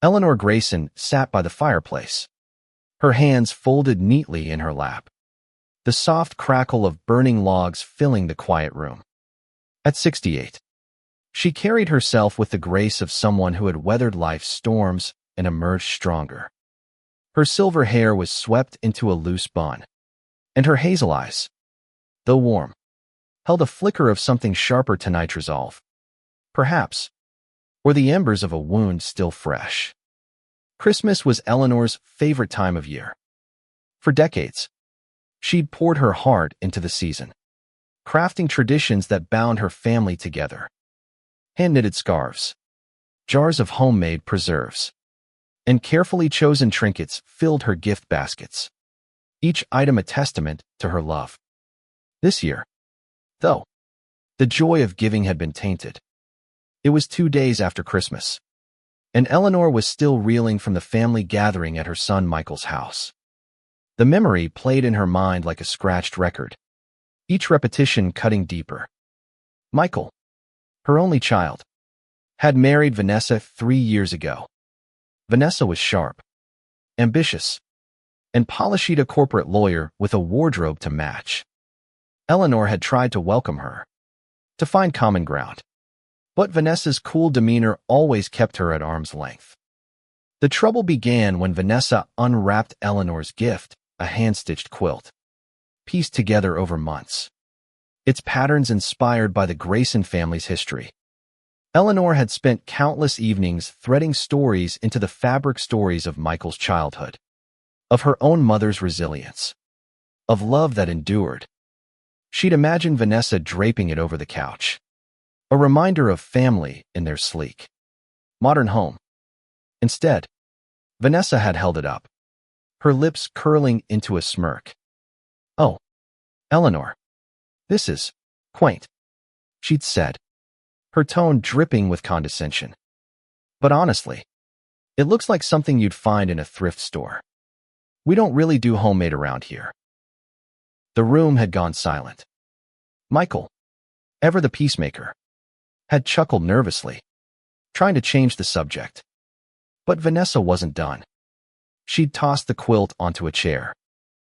Eleanor Grayson sat by the fireplace, her hands folded neatly in her lap, the soft crackle of burning logs filling the quiet room. At 68, she carried herself with the grace of someone who had weathered life's storms and emerged stronger. Her silver hair was swept into a loose bun, and her hazel eyes, though warm, held a flicker of something sharper tonight's resolve. Perhaps, or the embers of a wound still fresh. Christmas was Eleanor's favorite time of year. For decades, she'd poured her heart into the season, crafting traditions that bound her family together. Hand-knitted scarves, jars of homemade preserves, and carefully chosen trinkets filled her gift baskets, each item a testament to her love. This year, though, the joy of giving had been tainted. It was 2 days after Christmas, and Eleanor was still reeling from the family gathering at her son Michael's house. The memory played in her mind like a scratched record, each repetition cutting deeper. Michael, her only child, had married Vanessa 3 years ago. Vanessa was sharp, ambitious, and polished a corporate lawyer with a wardrobe to match. Eleanor had tried to welcome her, to find common ground, but Vanessa's cool demeanor always kept her at arm's length. The trouble began when Vanessa unwrapped Eleanor's gift, a hand-stitched quilt, pieced together over months, its patterns inspired by the Grayson family's history. Eleanor had spent countless evenings threading stories into the fabric stories of Michael's childhood, of her own mother's resilience, of love that endured. She'd imagined Vanessa draping it over the couch, a reminder of family in their sleek, modern home. Instead, Vanessa had held it up, her lips curling into a smirk. "Oh, Eleanor, this is quaint," she'd said, her tone dripping with condescension. "But honestly, it looks like something you'd find in a thrift store. We don't really do homemade around here." The room had gone silent. Michael, ever the peacemaker, had chuckled nervously, trying to change the subject. But Vanessa wasn't done. She'd tossed the quilt onto a chair,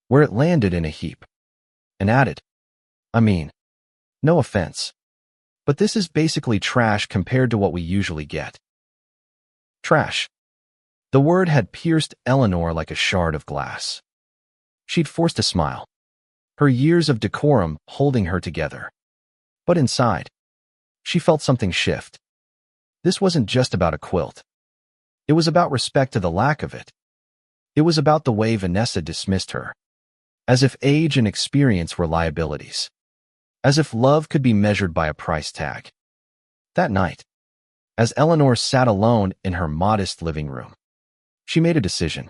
where it landed in a heap, and added, "No offense, but this is basically trash compared to what we usually get." Trash. The word had pierced Eleanor like a shard of glass. She'd forced a smile, her years of decorum holding her together. But inside, she felt something shift. This wasn't just about a quilt. It was about respect to the lack of it. It was about the way Vanessa dismissed her, as if age and experience were liabilities, as if love could be measured by a price tag. That night, as Eleanor sat alone in her modest living room, she made a decision.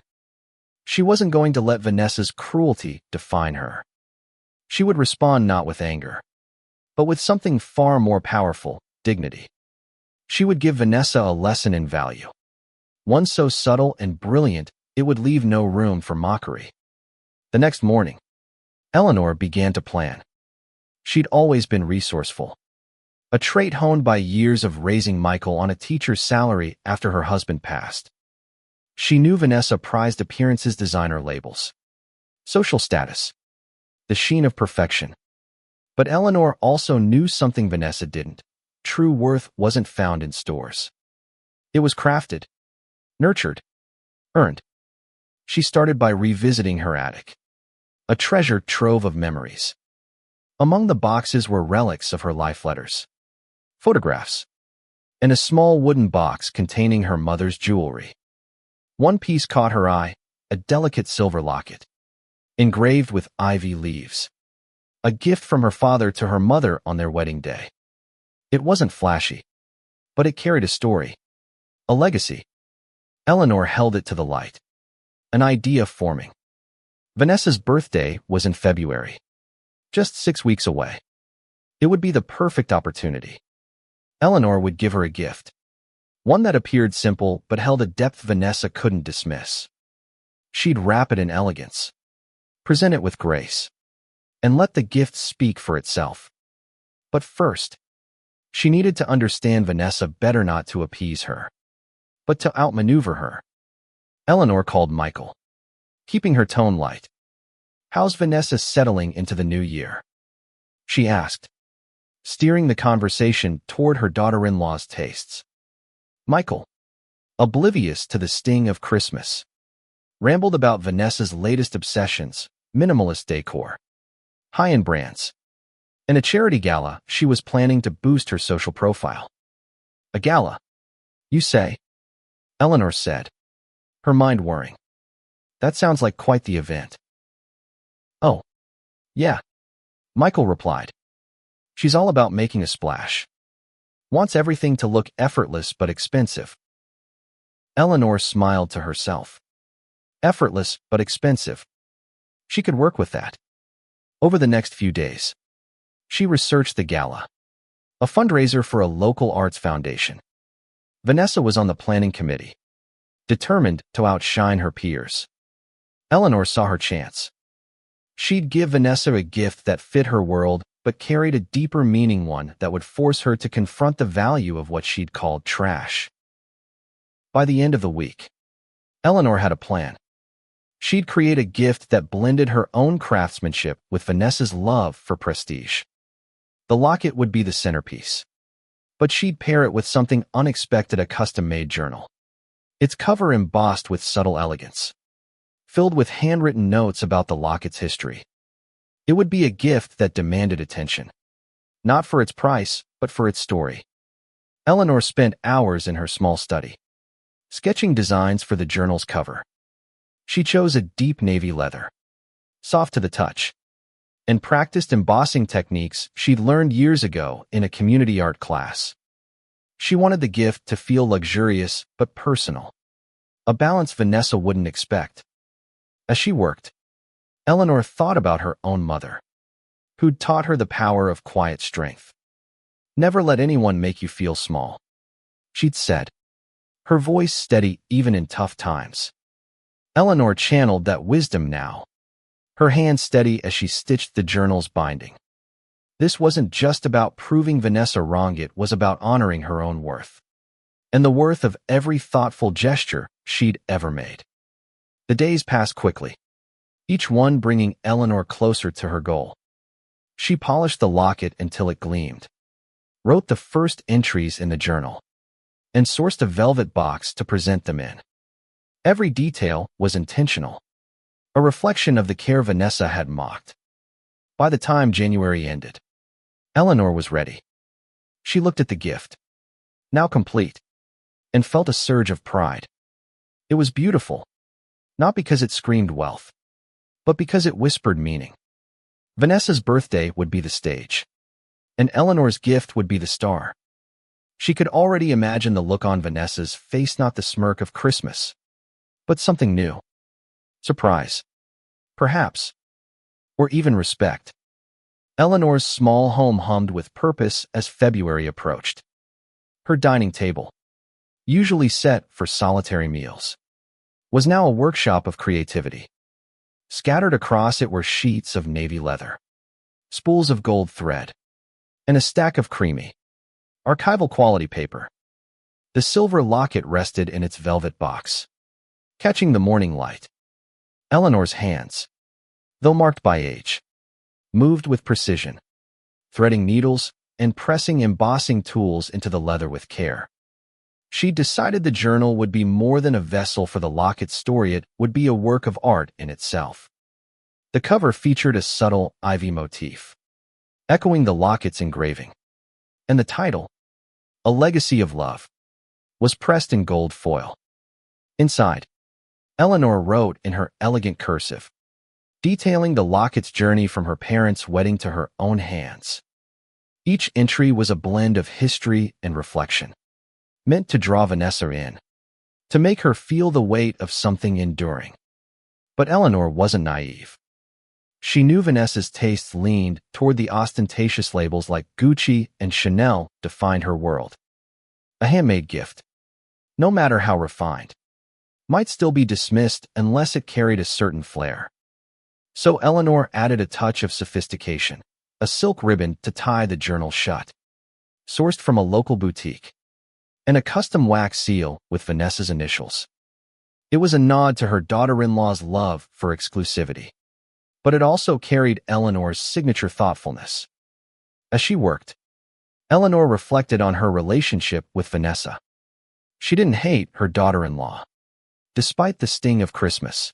She wasn't going to let Vanessa's cruelty define her. She would respond not with anger, but with something far more powerful, dignity. She would give Vanessa a lesson in value, one so subtle and brilliant it would leave no room for mockery. The next morning, Eleanor began to plan. She'd always been resourceful, a trait honed by years of raising Michael on a teacher's salary after her husband passed. She knew Vanessa prized appearances, designer labels, social status, the sheen of perfection. But Eleanor also knew something Vanessa didn't. True worth wasn't found in stores. It was crafted, nurtured, earned. She started by revisiting her attic, a treasure trove of memories. Among the boxes were relics of her life letters, photographs, and a small wooden box containing her mother's jewelry. One piece caught her eye, a delicate silver locket, engraved with ivy leaves, a gift from her father to her mother on their wedding day. It wasn't flashy, but it carried a story, a legacy. Eleanor held it to the light, an idea forming. Vanessa's birthday was in February, just 6 weeks away. It would be the perfect opportunity. Eleanor would give her a gift, one that appeared simple but held a depth Vanessa couldn't dismiss. She'd wrap it in elegance, present it with grace, and let the gift speak for itself. But first, she needed to understand Vanessa better, not to appease her, But to outmaneuver her, Eleanor called Michael, keeping her tone light. "How's Vanessa settling into the new year?" she asked, steering the conversation toward her daughter-in-law's tastes. Michael, oblivious to the sting of Christmas, rambled about Vanessa's latest obsessions: minimalist decor, high-end brands, and a charity gala she was planning to boost her social profile. "A gala, you say?" Eleanor said, her mind whirring. "That sounds like quite the event." "Oh, yeah," Michael replied. "She's all about making a splash. Wants everything to look effortless but expensive." Eleanor smiled to herself. Effortless but expensive. She could work with that. Over the next few days, she researched the gala, a fundraiser for a local arts foundation. Vanessa was on the planning committee, determined to outshine her peers. Eleanor saw her chance. She'd give Vanessa a gift that fit her world, but carried a deeper meaning, one that would force her to confront the value of what she'd called trash. By the end of the week, Eleanor had a plan. She'd create a gift that blended her own craftsmanship with Vanessa's love for prestige. The locket would be the centerpiece, but she'd pair it with something unexpected: a custom-made journal, its cover embossed with subtle elegance, filled with handwritten notes about the locket's history. It would be a gift that demanded attention, not for its price, but for its story. Eleanor spent hours in her small study, sketching designs for the journal's cover. She chose a deep navy leather, soft to the touch, and practiced embossing techniques she'd learned years ago in a community art class. She wanted the gift to feel luxurious but personal, a balance Vanessa wouldn't expect. As she worked, Eleanor thought about her own mother, who'd taught her the power of quiet strength. "Never let anyone make you feel small," she'd said, her voice steady even in tough times. Eleanor channeled that wisdom now, her hand steady as she stitched the journal's binding. This wasn't just about proving Vanessa wrong, it was about honoring her own worth, and the worth of every thoughtful gesture she'd ever made. The days passed quickly, each one bringing Eleanor closer to her goal. She polished the locket until it gleamed, wrote the first entries in the journal, and sourced a velvet box to present them in. Every detail was intentional, a reflection of the care Vanessa had mocked. By the time January ended, Eleanor was ready. She looked at the gift, now complete, and felt a surge of pride. It was beautiful, not because it screamed wealth, but because it whispered meaning. Vanessa's birthday would be the stage, and Eleanor's gift would be the star. She could already imagine the look on Vanessa's face, not the smirk of Christmas, but something new. Surprise, perhaps, or even respect. Eleanor's small home hummed with purpose as February approached. Her dining table, usually set for solitary meals, was now a workshop of creativity. Scattered across it were sheets of navy leather, spools of gold thread, and a stack of creamy, archival quality paper. The silver locket rested in its velvet box, catching the morning light. Eleanor's hands, though marked by age, moved with precision, threading needles and pressing embossing tools into the leather with care. She decided the journal would be more than a vessel for the locket's story, it would be a work of art in itself. The cover featured a subtle ivy motif, echoing the locket's engraving, and the title, "A Legacy of Love," was pressed in gold foil. Inside, Eleanor wrote in her elegant cursive, detailing the locket's journey from her parents' wedding to her own hands. Each entry was a blend of history and reflection, meant to draw Vanessa in, to make her feel the weight of something enduring. But Eleanor wasn't naive. She knew Vanessa's tastes leaned toward the ostentatious labels like Gucci and Chanel defined her world. A handmade gift, no matter how refined, might still be dismissed unless it carried a certain flair. So Eleanor added a touch of sophistication, a silk ribbon to tie the journal shut, sourced from a local boutique, and a custom wax seal with Vanessa's initials. It was a nod to her daughter-in-law's love for exclusivity, but it also carried Eleanor's signature thoughtfulness. As she worked, Eleanor reflected on her relationship with Vanessa. She didn't hate her daughter-in-law, despite the sting of Christmas.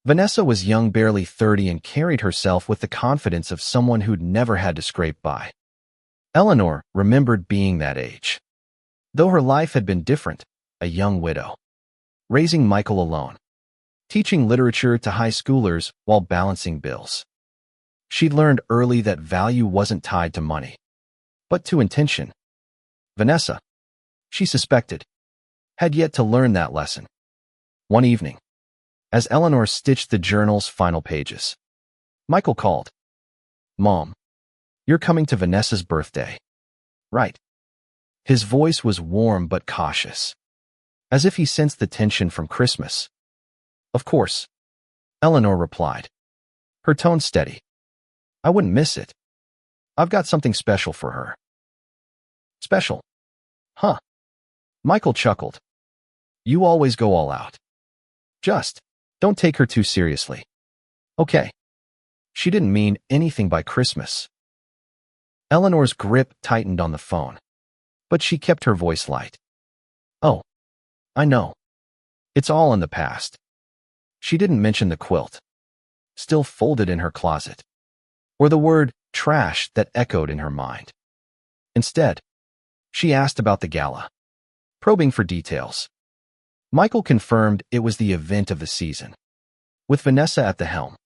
Vanessa was young, barely 30, and carried herself with the confidence of someone who'd never had to scrape by. Eleanor remembered being that age. Though her life had been different, a young widow, raising Michael alone, teaching literature to high schoolers while balancing bills. She'd learned early that value wasn't tied to money, but to intention. Vanessa, she suspected, had yet to learn that lesson. One evening, as Eleanor stitched the journal's final pages, Michael called. "Mom, you're coming to Vanessa's birthday, right?" His voice was warm but cautious, as if he sensed the tension from Christmas. "Of course," Eleanor replied, her tone steady. "I wouldn't miss it. I've got something special for her." "Special? Huh?" Michael chuckled. "You always go all out. Just don't take her too seriously. Okay." She didn't mean anything by Christmas. Eleanor's grip tightened on the phone, but she kept her voice light. "Oh, I know. It's all in the past." She didn't mention the quilt, still folded in her closet, or the word trash that echoed in her mind. Instead, she asked about the gala, probing for details. Michael confirmed it was the event of the season, with Vanessa at the helm,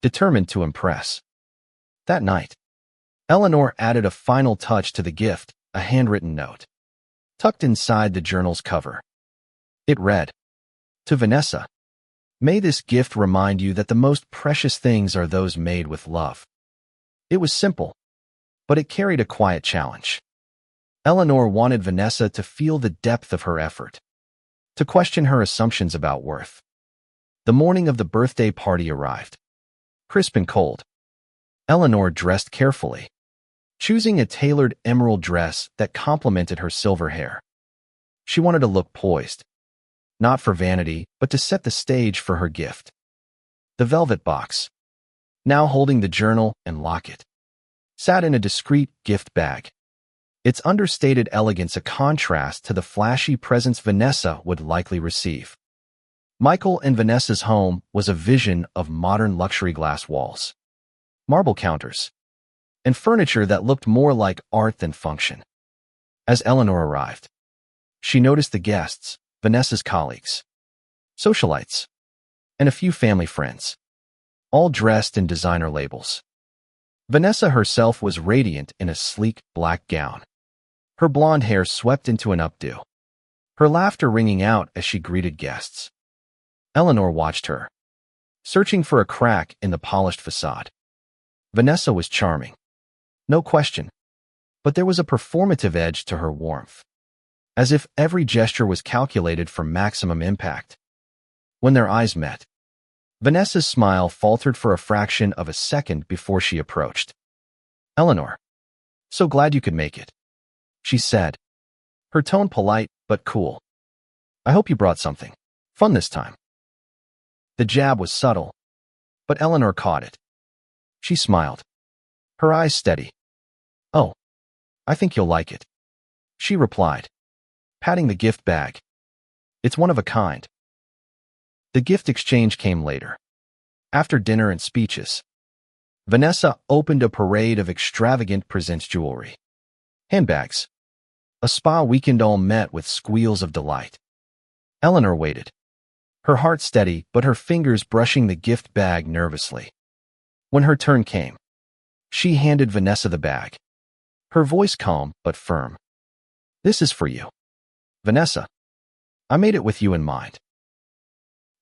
determined to impress. That night, Eleanor added a final touch to the gift, a handwritten note, tucked inside the journal's cover. It read, "To Vanessa, may this gift remind you that the most precious things are those made with love." It was simple, but it carried a quiet challenge. Eleanor wanted Vanessa to feel the depth of her effort, to question her assumptions about worth. The morning of the birthday party arrived, crisp and cold. Eleanor dressed carefully, choosing a tailored emerald dress that complemented her silver hair. She wanted to look poised, not for vanity, but to set the stage for her gift. The velvet box, now holding the journal and locket, sat in a discreet gift bag, its understated elegance a contrast to the flashy presents Vanessa would likely receive. Michael and Vanessa's home was a vision of modern luxury glass walls, marble counters, and furniture that looked more like art than function. As Eleanor arrived, she noticed the guests, Vanessa's colleagues, socialites, and a few family friends, all dressed in designer labels. Vanessa herself was radiant in a sleek black gown, her blonde hair swept into an updo, her laughter ringing out as she greeted guests. Eleanor watched her, searching for a crack in the polished facade. Vanessa was charming, no question, but there was a performative edge to her warmth, as if every gesture was calculated for maximum impact. When their eyes met, Vanessa's smile faltered for a fraction of a second before she approached. "Eleanor, so glad you could make it," she said, her tone polite but cool. "I hope you brought something fun this time." The jab was subtle, but Eleanor caught it. She smiled, her eyes steady. "Oh, I think you'll like it," she replied, patting the gift bag. "It's one of a kind." The gift exchange came later, after dinner and speeches. Vanessa opened a parade of extravagant presents jewelry, handbags, a spa weekend, all met with squeals of delight. Eleanor waited, her heart steady but her fingers brushing the gift bag nervously. When her turn came, she handed Vanessa the bag, her voice calm but firm. "This is for you, Vanessa. I made it with you in mind."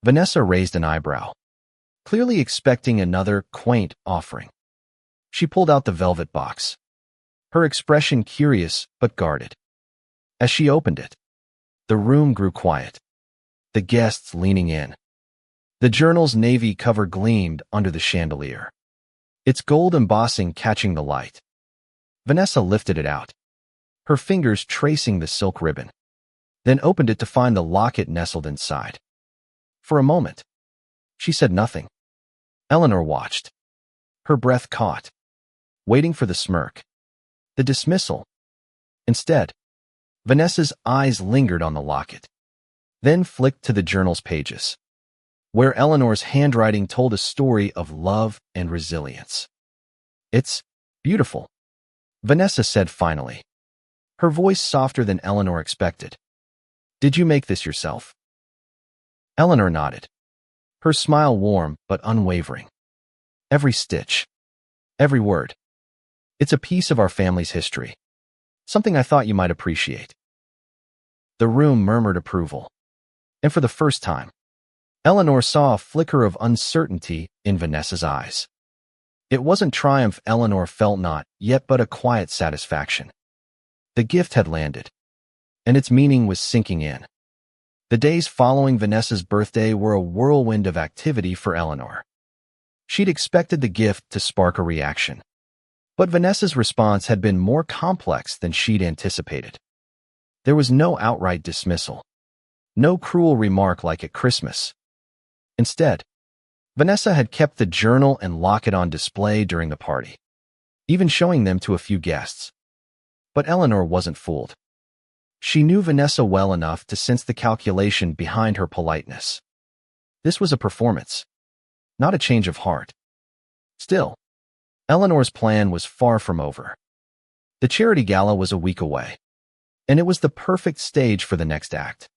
Vanessa raised an eyebrow, clearly expecting another quaint offering. She pulled out the velvet box, her expression curious but guarded. As she opened it, the room grew quiet, the guests leaning in. The journal's navy cover gleamed under the chandelier, its gold embossing catching the light. Vanessa lifted it out, her fingers tracing the silk ribbon. then opened it to find the locket nestled inside. For a moment, she said nothing. Eleanor watched. Her breath caught, waiting for the smirk, the dismissal. Instead, Vanessa's eyes lingered on the locket, then flicked to the journal's pages, where Eleanor's handwriting told a story of love and resilience. "It's beautiful," Vanessa said finally, her voice softer than Eleanor expected. "Did you make this yourself?" Eleanor nodded, her smile warm but unwavering. "Every stitch, every word. It's a piece of our family's history. Something I thought you might appreciate." The room murmured approval, and for the first time, Eleanor saw a flicker of uncertainty in Vanessa's eyes. It wasn't triumph Eleanor felt not yet, but a quiet satisfaction. The gift had landed, and its meaning was sinking in. The days following Vanessa's birthday were a whirlwind of activity for Eleanor. She'd expected the gift to spark a reaction, but Vanessa's response had been more complex than she'd anticipated. There was no outright dismissal, no cruel remark like at Christmas. Instead, Vanessa had kept the journal and locket on display during the party, even showing them to a few guests. But Eleanor wasn't fooled. She knew Vanessa well enough to sense the calculation behind her politeness. This was a performance, not a change of heart. Still, Eleanor's plan was far from over. The charity gala was a week away, and it was the perfect stage for the next act.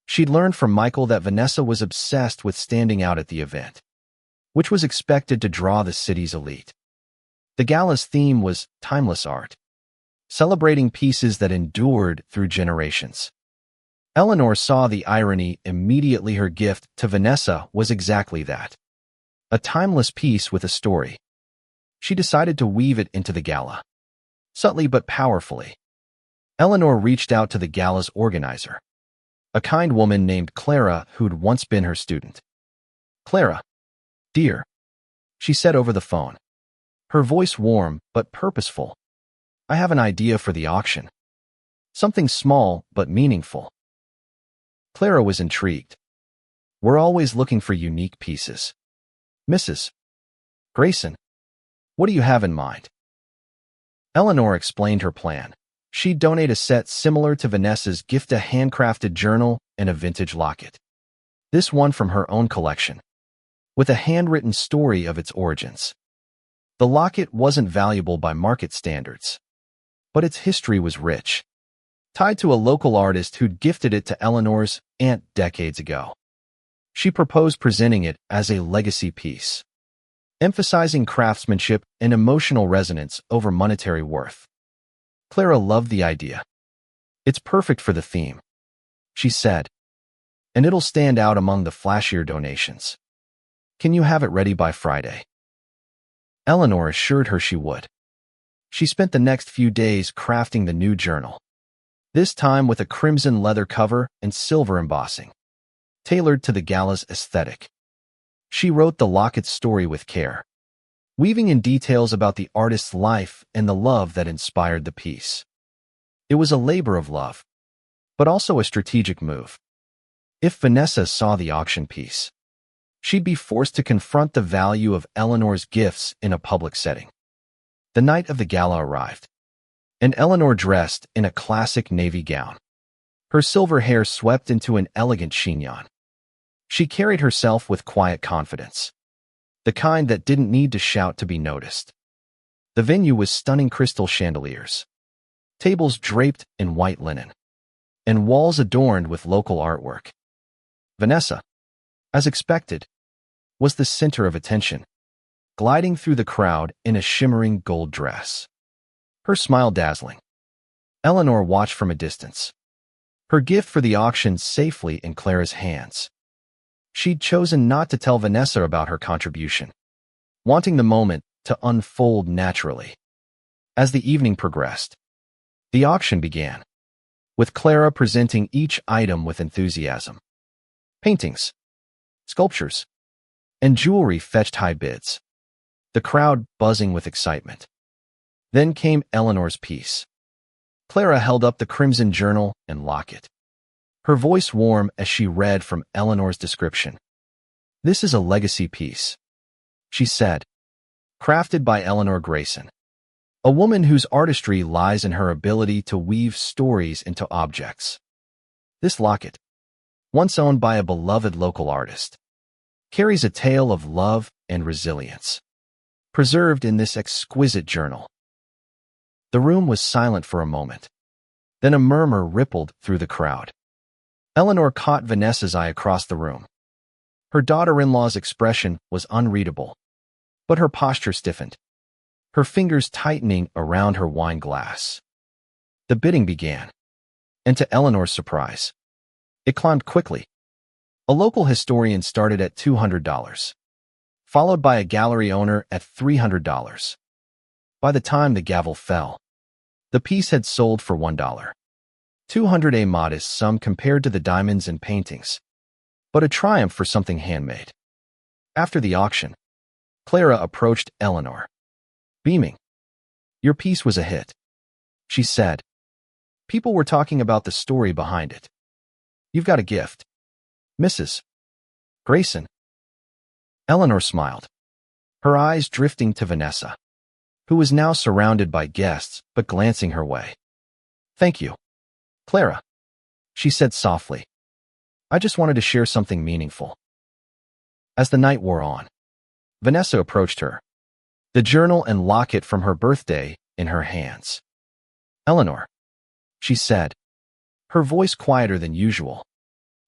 She'd learned from Michael that Vanessa was obsessed with standing out at the event, which was expected to draw the city's elite. The gala's theme was timeless art, celebrating pieces that endured through generations. Eleanor saw the irony immediately. Her gift to Vanessa was exactly that, a timeless piece with a story. She decided to weave it into the gala, subtly but powerfully. Eleanor reached out to the gala's organizer, a kind woman named Clara who'd once been her student. "Clara, dear," she said over the phone, her voice warm but purposeful. "I have an idea for the auction. Something small but meaningful." Clara was intrigued. "We're always looking for unique pieces. Mrs. Grayson, what do you have in mind?" Eleanor explained her plan. She'd donate a set similar to Vanessa's gift, a handcrafted journal and a vintage locket. This one from her own collection, with a handwritten story of its origins. The locket wasn't valuable by market standards, but its history was rich, tied to a local artist who'd gifted it to Eleanor's aunt decades ago. She proposed presenting it as a legacy piece, emphasizing craftsmanship and emotional resonance over monetary worth. Clara loved the idea. "It's perfect for the theme," she said, "and it'll stand out among the flashier donations. Can you have it ready by Friday?" Eleanor assured her she would. She spent the next few days crafting the new journal, this time with a crimson leather cover and silver embossing, tailored to the gala's aesthetic. She wrote the locket's story with care, weaving in details about the artist's life and the love that inspired the piece. It was a labor of love, but also a strategic move. If Vanessa saw the auction piece, she'd be forced to confront the value of Eleanor's gifts in a public setting. The night of the gala arrived, and Eleanor dressed in a classic navy gown, her silver hair swept into an elegant chignon. She carried herself with quiet confidence, the kind that didn't need to shout to be noticed. The venue was stunning: crystal chandeliers, tables draped in white linen, and walls adorned with local artwork. Vanessa, as expected, was the center of attention, gliding through the crowd in a shimmering gold dress, her smile dazzling. Eleanor watched from a distance, her gift for the auction safely in Clara's hands. She'd chosen not to tell Vanessa about her contribution, wanting the moment to unfold naturally. As the evening progressed, the auction began, with Clara presenting each item with enthusiasm. Paintings, sculptures, and jewelry fetched high bids, the crowd buzzing with excitement. Then came Eleanor's piece. Clara held up the crimson journal and locket, her voice warm as she read from Eleanor's description. "This is a legacy piece," she said, "crafted by Eleanor Grayson, a woman whose artistry lies in her ability to weave stories into objects. This locket, once owned by a beloved local artist, carries a tale of love and resilience, preserved in this exquisite journal." The room was silent for a moment. Then a murmur rippled through the crowd. Eleanor caught Vanessa's eye across the room. Her daughter-in-law's expression was unreadable, but her posture stiffened, her fingers tightening around her wine glass. The bidding began, and to Eleanor's surprise, it climbed quickly. A local historian started at $200, followed by a gallery owner at $300. By the time the gavel fell, the piece had sold for $1. $200, a modest sum compared to the diamonds and paintings, but a triumph for something handmade. After the auction, Clara approached Eleanor, beaming. "Your piece was a hit," she said. "People were talking about the story behind it. You've got a gift, Mrs. Grayson." Eleanor smiled, her eyes drifting to Vanessa, who was now surrounded by guests but glancing her way. "Thank you, Clara," she said softly. "I just wanted to share something meaningful." As the night wore on, Vanessa approached her, the journal and locket from her birthday in her hands. "Eleanor," she said, her voice quieter than usual,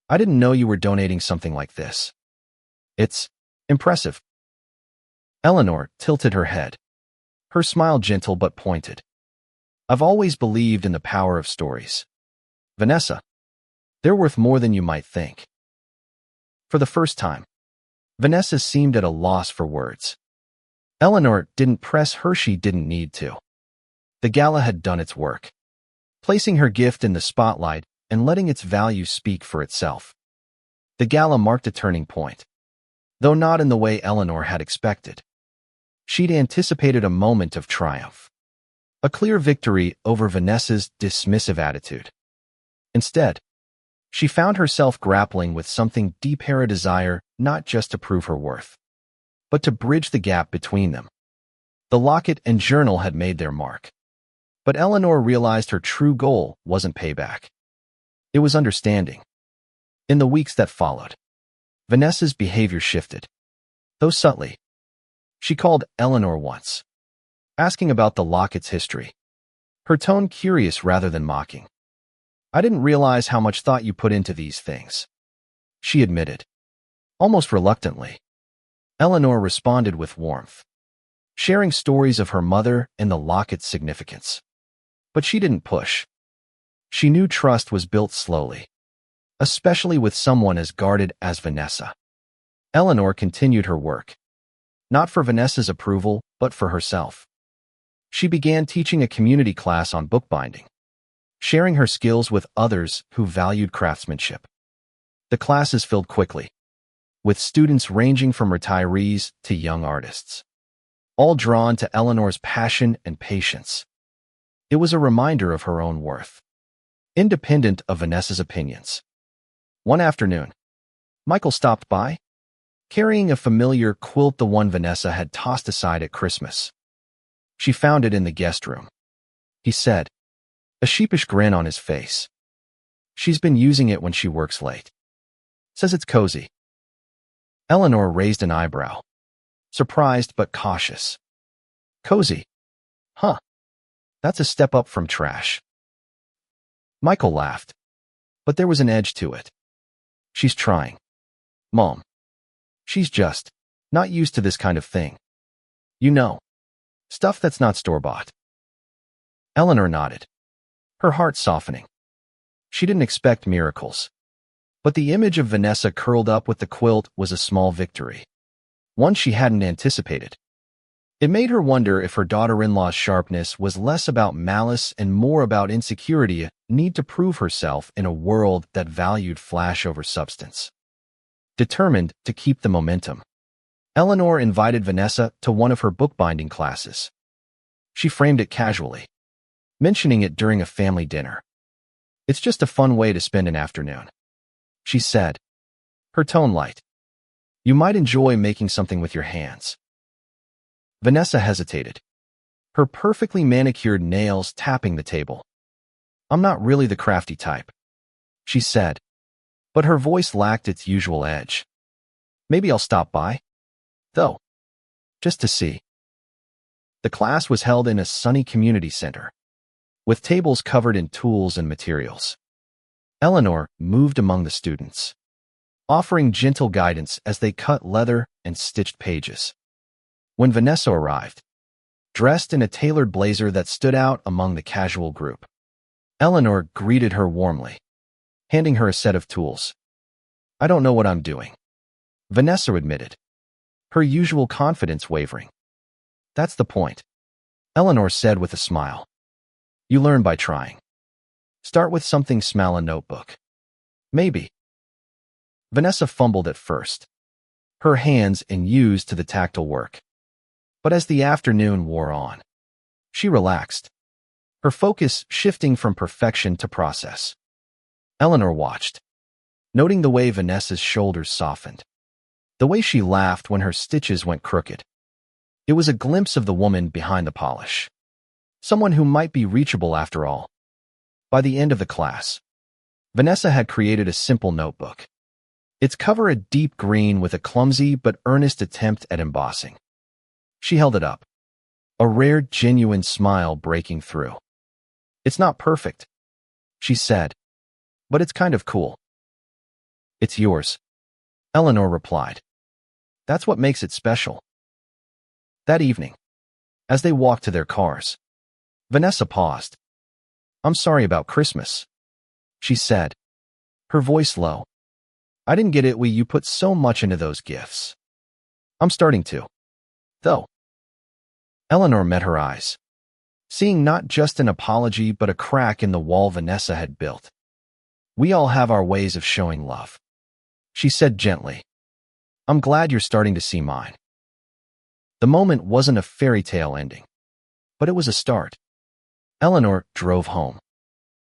"I didn't know you were donating something like this. It's impressive." Eleanor tilted her head, her smile gentle but pointed. "I've always believed in the power of stories, Vanessa. They're worth more than you might think." For the first time, Vanessa seemed at a loss for words. Eleanor didn't press her, she didn't need to. The gala had done its work, placing her gift in the spotlight and letting its value speak for itself. The gala marked a turning point, though not in the way Eleanor had expected. She'd anticipated a moment of triumph, a clear victory over Vanessa's dismissive attitude. Instead, she found herself grappling with something deep, her desire not just to prove her worth, but to bridge the gap between them. The locket and journal had made their mark, but Eleanor realized her true goal wasn't payback. It was understanding. In the weeks that followed, Vanessa's behavior shifted, though subtly. She called Eleanor once, asking about the locket's history, her tone curious rather than mocking. "I didn't realize how much thought you put into these things," she admitted, almost reluctantly. Eleanor responded with warmth, sharing stories of her mother and the locket's significance. But she didn't push. She knew trust was built slowly, especially with someone as guarded as Vanessa. Eleanor continued her work, not for Vanessa's approval, but for herself. She began teaching a community class on bookbinding, sharing her skills with others who valued craftsmanship. The classes filled quickly, with students ranging from retirees to young artists, all drawn to Eleanor's passion and patience. It was a reminder of her own worth, independent of Vanessa's opinions. One afternoon, Michael stopped by, carrying a familiar quilt, the one Vanessa had tossed aside at Christmas. She found it in the guest room, he said, a sheepish grin on his face. "She's been using it when she works late. Says it's cozy." Eleanor raised an eyebrow, surprised but cautious. "Cozy? Huh. That's a step up from trash." Michael laughed, but there was an edge to it. "She's trying, Mom. She's just not used to this kind of thing. You know, stuff that's not store-bought." Eleanor nodded, her heart softening. She didn't expect miracles, but the image of Vanessa curled up with the quilt was a small victory, one she hadn't anticipated. It made her wonder if her daughter-in-law's sharpness was less about malice and more about insecurity, a need to prove herself in a world that valued flash over substance. Determined to keep the momentum, Eleanor invited Vanessa to one of her bookbinding classes. She framed it casually, mentioning it during a family dinner. It's just a fun way to spend an afternoon, she said, her tone light. You might enjoy making something with your hands. Vanessa hesitated, her perfectly manicured nails tapping the table. I'm not really the crafty type, she said, but her voice lacked its usual edge. Maybe I'll stop by, though, just to see. The class was held in a sunny community center, with tables covered in tools and materials. Eleanor moved among the students, offering gentle guidance as they cut leather and stitched pages. When Vanessa arrived, dressed in a tailored blazer that stood out among the casual group, Eleanor greeted her warmly, handing her a set of tools. I don't know what I'm doing, Vanessa admitted, her usual confidence wavering. That's the point, Eleanor said with a smile. You learn by trying. Start with something small, a notebook. Maybe. Vanessa fumbled at first, her hands unused to the tactile work. But as the afternoon wore on, she relaxed, her focus shifting from perfection to process. Eleanor watched, noting the way Vanessa's shoulders softened, the way she laughed when her stitches went crooked. It was a glimpse of the woman behind the polish, someone who might be reachable after all. By the end of the class, Vanessa had created a simple notebook, its cover a deep green with a clumsy but earnest attempt at embossing. She held it up, a rare, genuine smile breaking through. It's not perfect, she said, but it's kind of cool. It's yours, Eleanor replied. That's what makes it special. That evening, as they walked to their cars, Vanessa paused. I'm sorry about Christmas, she said, her voice low. I didn't get it. You put so much into those gifts. I'm starting to, though. Eleanor met her eyes, seeing not just an apology but a crack in the wall Vanessa had built. We all have our ways of showing love, she said gently. I'm glad you're starting to see mine. The moment wasn't a fairy tale ending, but it was a start. Eleanor drove home,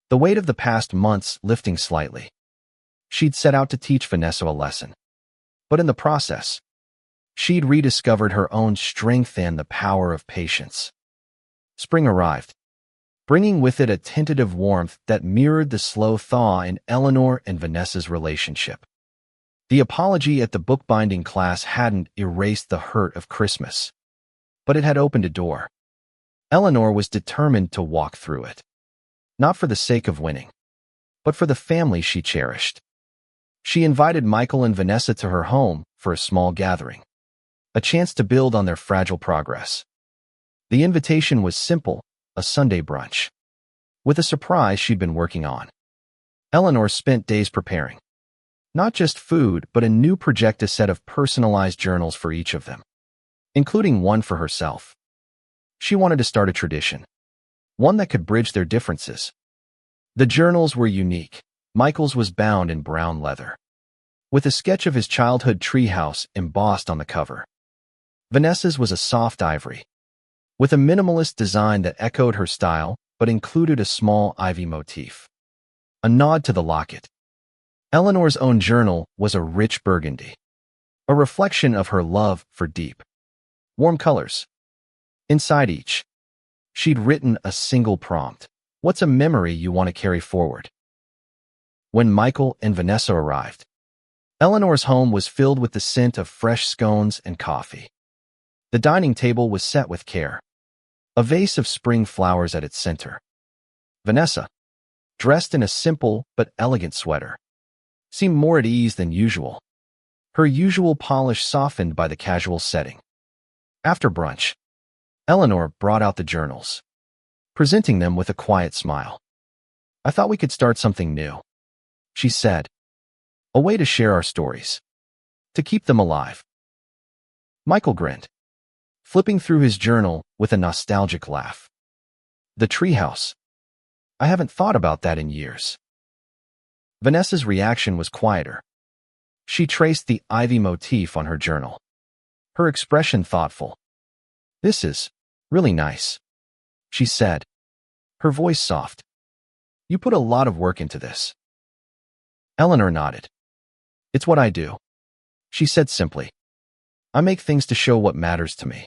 the weight of the past months lifting slightly. She'd set out to teach Vanessa a lesson, but in the process, she'd rediscovered her own strength and the power of patience. Spring arrived, bringing with it a tentative warmth that mirrored the slow thaw in Eleanor and Vanessa's relationship. The apology at the bookbinding class hadn't erased the hurt of Christmas, but it had opened a door. Eleanor was determined to walk through it, not for the sake of winning, but for the family she cherished. She invited Michael and Vanessa to her home for a small gathering, a chance to build on their fragile progress. The invitation was simple, a Sunday brunch, with a surprise she'd been working on. Eleanor spent days preparing, not just food, but a new projected set of personalized journals for each of them, including one for herself. She wanted to start a tradition, one that could bridge their differences. The journals were unique. Michael's was bound in brown leather, with a sketch of his childhood treehouse embossed on the cover. Vanessa's was a soft ivory, with a minimalist design that echoed her style but included a small ivy motif, a nod to the locket. Eleanor's own journal was a rich burgundy, a reflection of her love for deep, warm colors. Inside each, she'd written a single prompt. What's a memory you want to carry forward? When Michael and Vanessa arrived, Eleanor's home was filled with the scent of fresh scones and coffee. The dining table was set with care, a vase of spring flowers at its center. Vanessa, dressed in a simple but elegant sweater, seemed more at ease than usual, her usual polish softened by the casual setting. After brunch, Eleanor brought out the journals, presenting them with a quiet smile. I thought we could start something new, she said, a way to share our stories, to keep them alive. Michael grinned, flipping through his journal with a nostalgic laugh. The treehouse. I haven't thought about that in years. Vanessa's reaction was quieter. She traced the ivy motif on her journal, her expression thoughtful. This is really nice, she said, her voice soft. You put a lot of work into this. Eleanor nodded. It's what I do, she said simply. I make things to show what matters to me.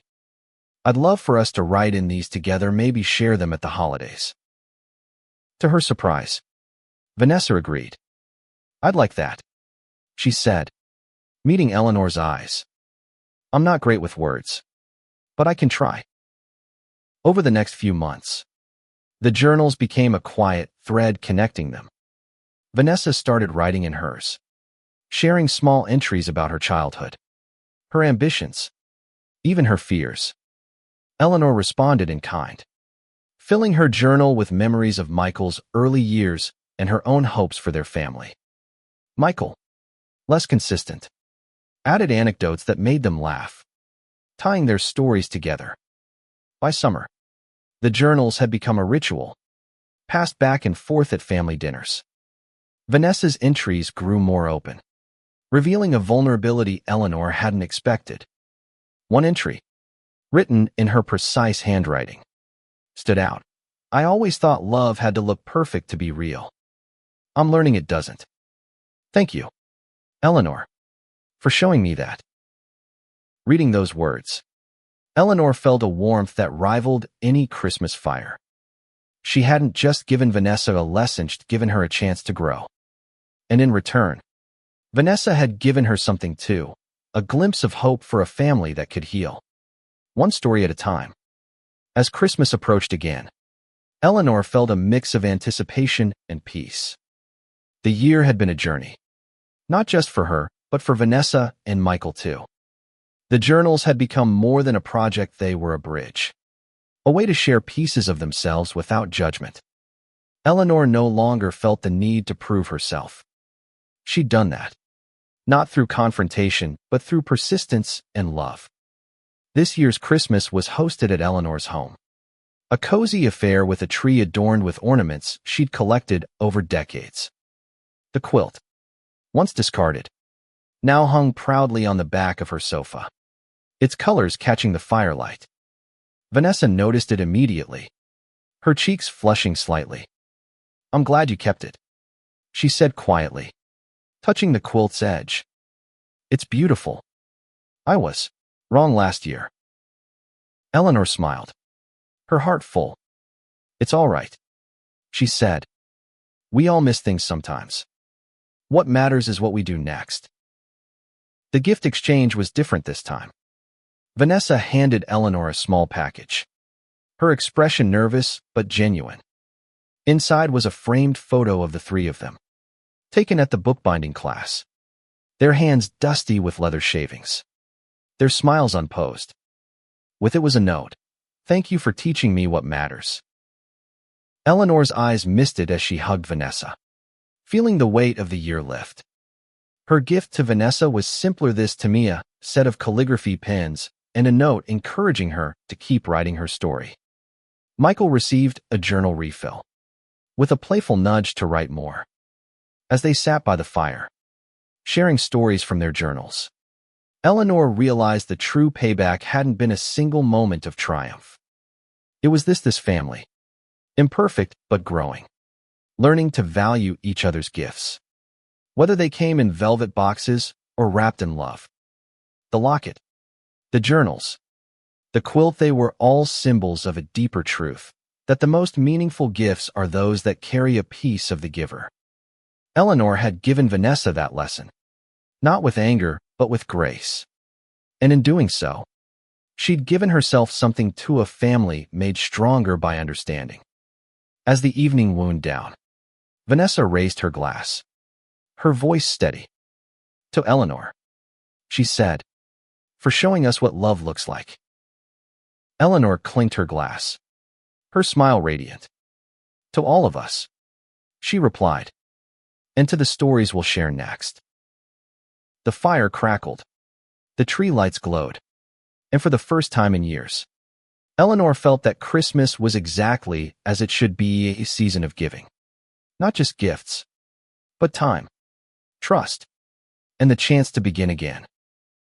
I'd love for us to write in these together, maybe share them at the holidays. To her surprise, Vanessa agreed. I'd like that, she said, meeting Eleanor's eyes. I'm not great with words, but I can try. Over the next few months, the journals became a quiet thread connecting them. Vanessa started writing in hers, sharing small entries about her childhood, her ambitions, even her fears. Eleanor responded in kind, filling her journal with memories of Michael's early years and her own hopes for their family. Michael, less consistent, added anecdotes that made them laugh, tying their stories together. By summer, the journals had become a ritual, passed back and forth at family dinners. Vanessa's entries grew more open, revealing a vulnerability Eleanor hadn't expected. One entry, written in her precise handwriting, stood out. I always thought love had to look perfect to be real. I'm learning it doesn't. Thank you, Eleanor, for showing me that. Reading those words, Eleanor felt a warmth that rivaled any Christmas fire. She hadn't just given Vanessa a lesson, she'd given her a chance to grow. And in return, Vanessa had given her something too, a glimpse of hope for a family that could heal. One story at a time. As Christmas approached again, Eleanor felt a mix of anticipation and peace. The year had been a journey, not just for her, but for Vanessa and Michael too. The journals had become more than a project, they were a bridge, a way to share pieces of themselves without judgment. Eleanor no longer felt the need to prove herself. She'd done that, not through confrontation, but through persistence and love. This year's Christmas was hosted at Eleanor's home, a cozy affair with a tree adorned with ornaments she'd collected over decades. The quilt, once discarded, now hung proudly on the back of her sofa, its colors catching the firelight. Vanessa noticed it immediately, her cheeks flushing slightly. I'm glad you kept it, she said quietly, touching the quilt's edge. It's beautiful. I was wrong last year. Eleanor smiled, her heart full. It's all right, she said. We all miss things sometimes. What matters is what we do next. The gift exchange was different this time. Vanessa handed Eleanor a small package, her expression nervous but genuine. Inside was a framed photo of the three of them, taken at the bookbinding class, their hands dusty with leather shavings, their smiles unposed. With it was a note, "Thank you for teaching me what matters." Eleanor's eyes misted as she hugged Vanessa, feeling the weight of the year lift. Her gift to Vanessa was simpler, this to me, a set of calligraphy pens and a note encouraging her to keep writing her story. Michael received a journal refill, with a playful nudge to write more. As they sat by the fire, sharing stories from their journals, Eleanor realized the true payback hadn't been a single moment of triumph. It was this family, imperfect but growing, learning to value each other's gifts, whether they came in velvet boxes or wrapped in love. The locket, the journals, the quilt, they were all symbols of a deeper truth, that the most meaningful gifts are those that carry a piece of the giver. Eleanor had given Vanessa that lesson, not with anger, but with grace. And in doing so, she'd given herself something to a family made stronger by understanding. As the evening wound down, Vanessa raised her glass, her voice steady. To Eleanor, she said, for showing us what love looks like. Eleanor clinked her glass, her smile radiant. To all of us, she replied, and to the stories we'll share next. The fire crackled, the tree lights glowed, and for the first time in years, Eleanor felt that Christmas was exactly as it should be, a season of giving. Not just gifts, but time, trust, and the chance to begin again.